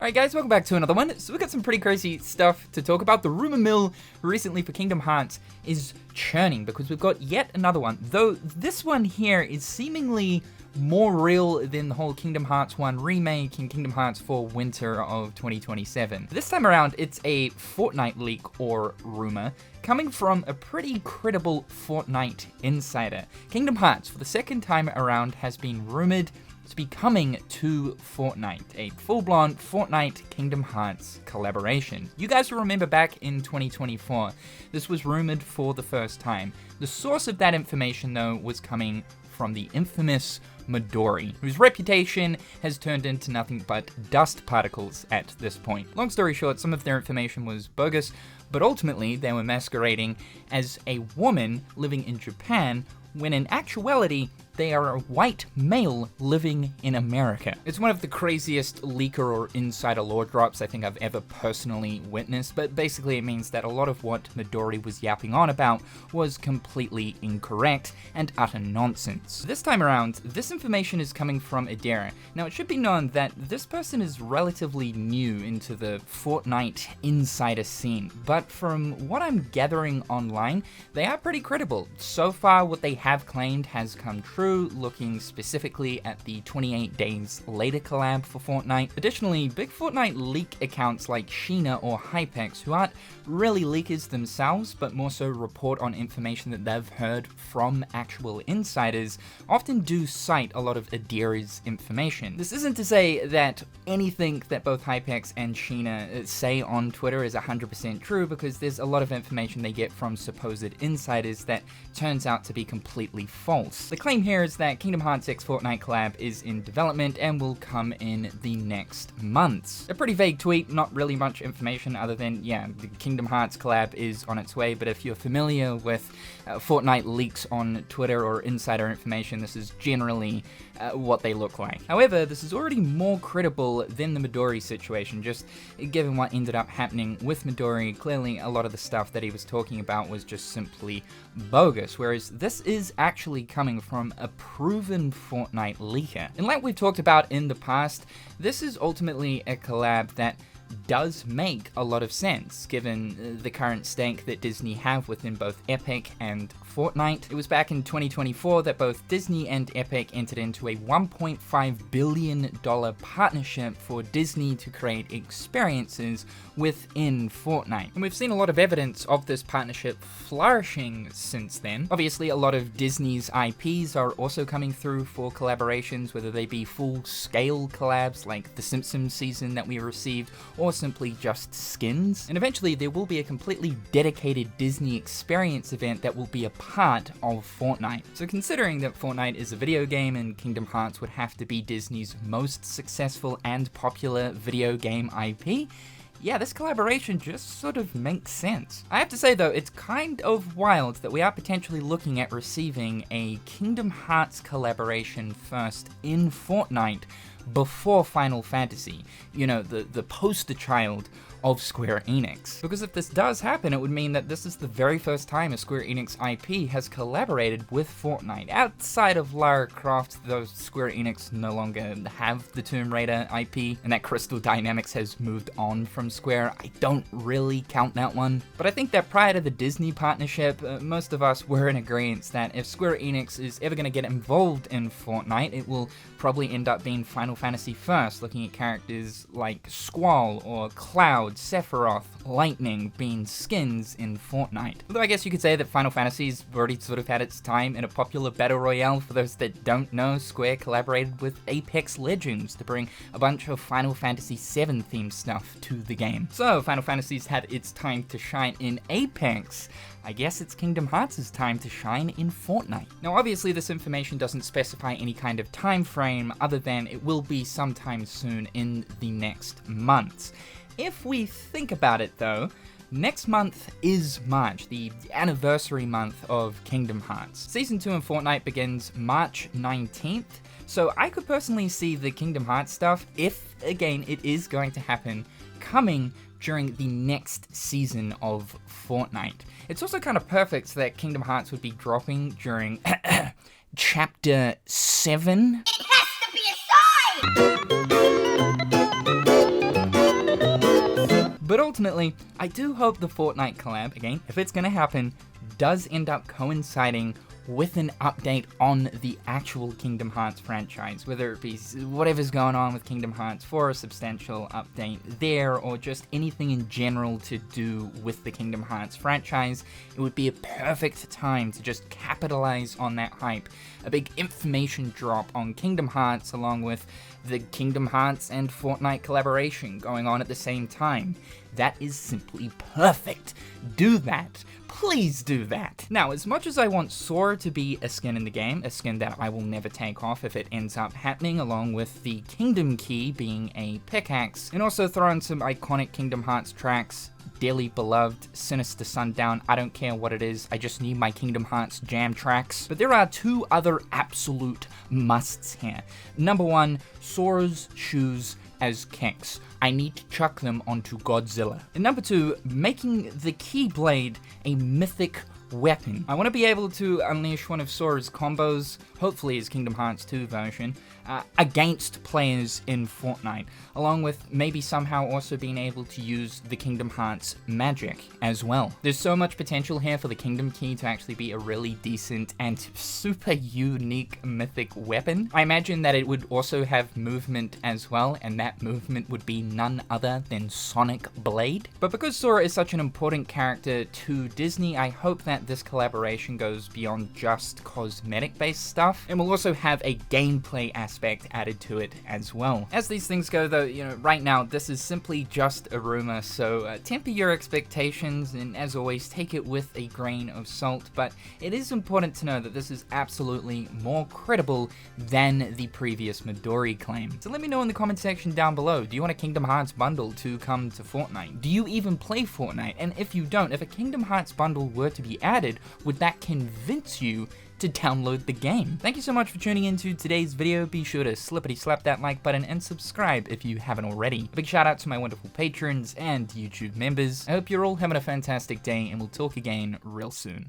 Alright guys, welcome back to another one. So we've got some pretty crazy stuff to talk about. The rumor mill recently for Kingdom Hearts is churning because we've got yet another one. Though this one here is seemingly more real than the whole Kingdom Hearts 1 remake and Kingdom Hearts 4 winter of 2027. This time around, it's a FORTNITE leak or rumor coming from a pretty credible FORTNITE insider. Kingdom Hearts, for the second time around, has been rumored to be coming to FORTNITE, a full-blown FORTNITE Kingdom Hearts collaboration. You guys will remember back in 2024, this was rumored for the first time. The source of that information, though, was coming from the infamous Midori, whose reputation has turned into nothing but dust particles at this point. Long story short, some of their information was bogus, but ultimately they were masquerading as a woman living in Japan, when in actuality, they are a white male living in America. It's one of the craziest leaker or insider lore drops I think I've ever personally witnessed, but basically it means that a lot of what Midori was yapping on about was completely incorrect and utter nonsense. This time around, this information is coming from Adara. Now it should be known that this person is relatively new into the FORTNITE insider scene, but from what I'm gathering online, they are pretty credible. So far, what they have claimed has come true, looking specifically at the 28 Days Later collab for FORTNITE. Additionally, big FORTNITE leak accounts like Sheena or Hypex, who aren't really leakers themselves, but more so report on information that they've heard from actual insiders, often do cite a lot of Adara's information. This isn't to say that anything that both Hypex and Sheena say on Twitter is 100% true, because there's a lot of information they get from supposed insiders that turns out to be completely false. The claim here is that Kingdom Hearts X FORTNITE collab is in development and will come in the next months. A pretty vague tweet, not really much information other than, yeah, the Kingdom Hearts collab is on its way, but if you're familiar with FORTNITE leaks on Twitter or insider information, this is generally what they look like. However, this is already more credible than the Midori situation, just given what ended up happening with Midori. Clearly, a lot of the stuff that he was talking about was just simply bogus, whereas this is actually coming from a proven FORTNITE leaker. And like we've talked about in the past, this is ultimately a collab that does make a lot of sense, given the current stake that Disney have within both Epic and FORTNITE. It was back in 2024 that both Disney and Epic entered into a $1.5 billion partnership for Disney to create experiences within FORTNITE. And we've seen a lot of evidence of this partnership flourishing since then. Obviously, a lot of Disney's IPs are also coming through for collaborations, whether they be full-scale collabs like the Simpsons season that we received, or simply just skins. And eventually there will be a completely dedicated Disney experience event that will be a part of FORTNITE. So considering that FORTNITE is a video game and Kingdom Hearts would have to be Disney's most successful and popular video game IP, yeah, this collaboration just sort of makes sense. I have to say though, it's kind of wild that we are potentially looking at receiving a Kingdom Hearts collaboration first in FORTNITE before Final Fantasy, you know, the poster child of Square Enix. Because if this does happen, it would mean that this is the very first time a Square Enix IP has collaborated with FORTNITE. Outside of Lara Croft, though Square Enix no longer have the Tomb Raider IP, and that Crystal Dynamics has moved on from Square, I don't really count that one. But I think that prior to the Disney partnership, most of us were in agreement that if Square Enix is ever going to get involved in FORTNITE, it will probably end up being Final Fantasy first, looking at characters like Squall or Cloud, Sephiroth, Lightning being skins in FORTNITE. Although I guess you could say that Final Fantasy's already sort of had its time in a popular battle royale. For those that don't know, Square collaborated with Apex Legends to bring a bunch of Final Fantasy VII themed stuff to the game. So Final Fantasy's had its time to shine in Apex. I guess it's Kingdom Hearts' time to shine in FORTNITE. Now obviously this information doesn't specify any kind of time frame other than it will be sometime soon in the next months. If we think about it though, next month is March, the anniversary month of Kingdom Hearts. Season 2 in FORTNITE begins March 19th, so I could personally see the Kingdom Hearts stuff, if again it is going to happen, coming during the next season of FORTNITE. It's also kind of perfect that Kingdom Hearts would be dropping during Chapter 7. It has to be a sign! But ultimately, I do hope the Fortnite collab, again, if it's gonna happen, does end up coinciding with an update on the actual Kingdom Hearts franchise, whether it be whatever's going on with Kingdom Hearts for a substantial update there, or just anything in general to do with the Kingdom Hearts franchise. It would be a perfect time to just capitalize on that hype. A big information drop on Kingdom Hearts, along with the Kingdom Hearts and Fortnite collaboration going on at the same time. That is simply perfect. Do that. Please do that. Now, as much as I want Sora to be a skin in the game, a skin that I will never take off if it ends up happening, along with the Kingdom Key being a pickaxe, and also throw in some iconic Kingdom Hearts tracks, dearly beloved, Sinister Sundown, I don't care what it is, I just need my Kingdom Hearts jam tracks. But there are two other absolute musts here. Number one, Sora's shoes as kicks. I need to chuck them onto Godzilla. And number two, making the Keyblade a mythic weapon. I want to be able to unleash one of Sora's combos, hopefully his Kingdom Hearts 2 version, against players in Fortnite, along with maybe somehow also being able to use the Kingdom Hearts magic as well. There's so much potential here for the Kingdom Key to actually be a really decent and super unique mythic weapon. I imagine that it would also have movement as well, and that movement would be none other than Sonic Blade. But because Sora is such an important character to Disney, I hope that this collaboration goes beyond just cosmetic-based stuff, and will also have a gameplay aspect added to it as well. As these things go though, right now this is simply just a rumor, so temper your expectations, and as always, take it with a grain of salt, but it is important to know that this is absolutely more credible than the previous Midori claim. So let me know in the comment section down below, do you want a Kingdom Hearts bundle to come to Fortnite? Do you even play Fortnite? And if you don't, if a Kingdom Hearts bundle were to be added, would that convince you to download the game? Thank you so much for tuning into today's video. Be sure to slippity slap that like button and subscribe if you haven't already. A big shout out to my wonderful patrons and YouTube members. I hope you're all having a fantastic day, and we'll talk again real soon.